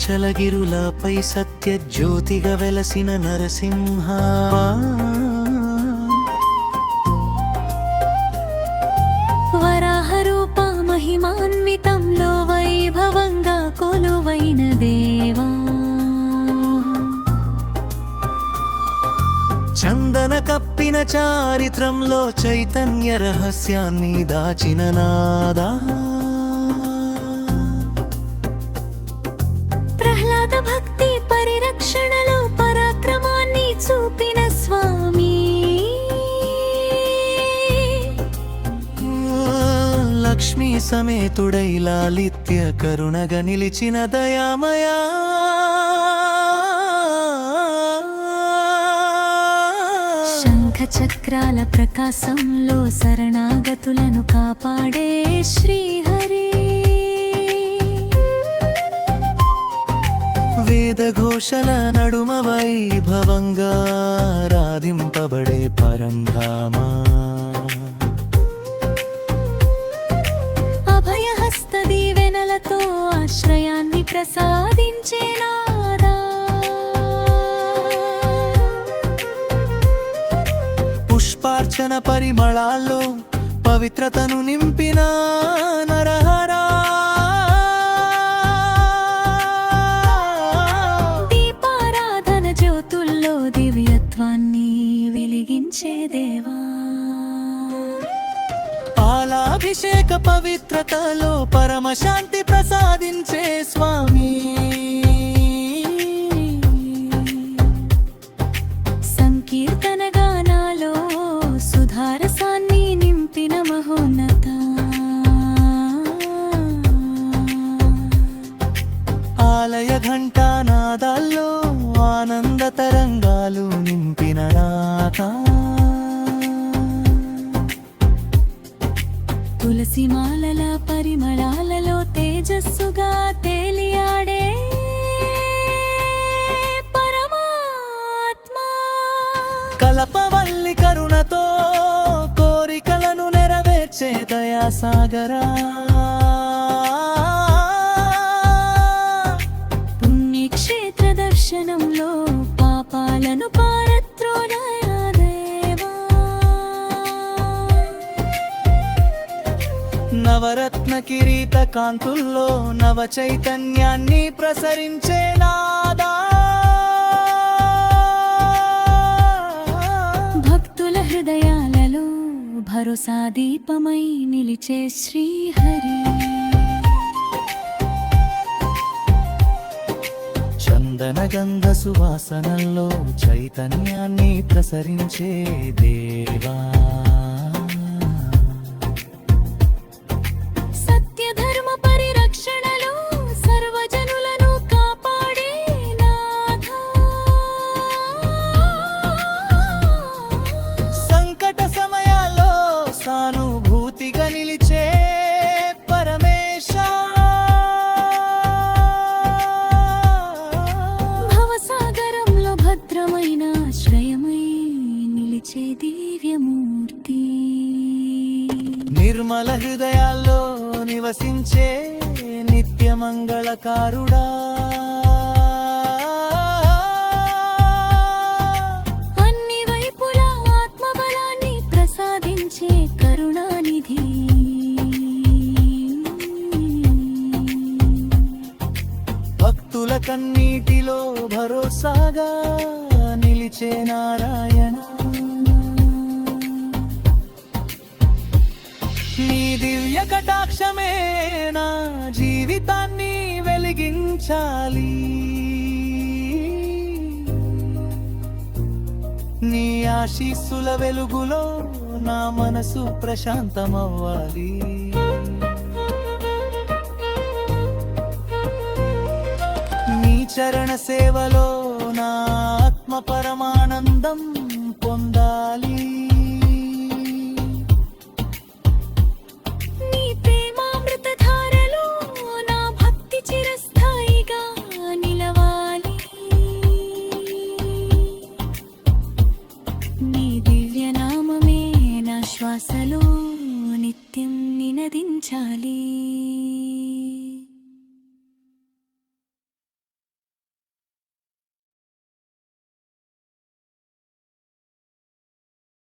నీలాచలగిరులపై సత్య జ్యోతిగా వెలసిన నరసింహ వరాహరూప మహిమాన్వితంలో వైభవంగా కొలువైన దేవా చందన కప్పిన చారిత్రంలో చైతన్య రహస్యాన్ని దాచిన నాదా ప్రహ్లాద భక్తి పరిరక్షణలో పరాక్రమాన్ని చూపిన స్వామి లక్ష్మీ సమేతుడై లాలిత్య కరుణగా నిలిచిన దయామయా చక్రాల ప్రకాశంలో శరణాగతులను కాపాడే శ్రీహరి వేదఘోషల నడుమ వైభవంగా రాధింపబడే పరంధామా అభయహస్త దీవెనలతో ఆశ్రయాన్ని ప్రసాదించేనా పుష్పార్చన పరిమళాల్లో పవిత్రతను నింపిన నరహరా దీపారాధన జ్యోతుల్లో దివ్యత్వాన్ని వెలిగించే దేవా పాలాభిషేక పవిత్రతలో పరమశాంతి ప్రసాదించే స్వామి సంకీర్తన గానాలో సుధారసాన్ని నింపిన మహోన్నత ఆలయ ఘంటానాదాల్లో ఆనంద తరంగాలు నింపిన నాథ తులసిమాలల పరిమళాలలో తేజస్సుగా తేలియాడే పరమాత్మా కలపవల్లి కరుణతో కోరికలను నెరవేర్చే దయాసాగరా పుణ్యక్షేత్ర దర్శనంలో పాపాలను పారత్రోలయా దేవా నవరత్న కిరీట కాంతుల్లో నవ చైతన్యాన్ని ప్రసరించే నాదా భక్తుల హృదయాలలో భరోసా దీపమై నిలిచే శ్రీహరి చందన గంధ సువాసనల్లో చైతన్యాన్ని ప్రసరించే దేవా సత్యధర్మ పరిరక్షణలో సర్వజనులను కాపాడే నాథా సంకట సమయాల్లో సానుభూతిగా నిలిచే పరమేశ భవసాగరంలో భద్రమైన ఆశ్రయమై నిలిచే దివ్యమూర్తి నిర్మల హృదయాల్లో నివసించే నిత్య మంగళకారుడా అన్ని వైపులా ఆత్మబలాన్ని ప్రసాదించే కరుణానిధి భక్తుల కన్నీటిలో భరోసాగా నిలిచే నారాయణ నీ దివ్య కటాక్షమే నా జీవితాన్ని వెలిగించాలి నీ ఆశీస్సుల వెలుగులో నా మనసు ప్రశాంతమవ్వాలి నీ చరణ సేవలో నా ఆత్మ పరమానందం పొందాలి నీ ప్రేమామృత ధారలో నా భక్తి చిరస్థాయిగా నిలవాలి నీ దివ్య నామమే నా శ్వాసలో నిత్యం నినదించాలి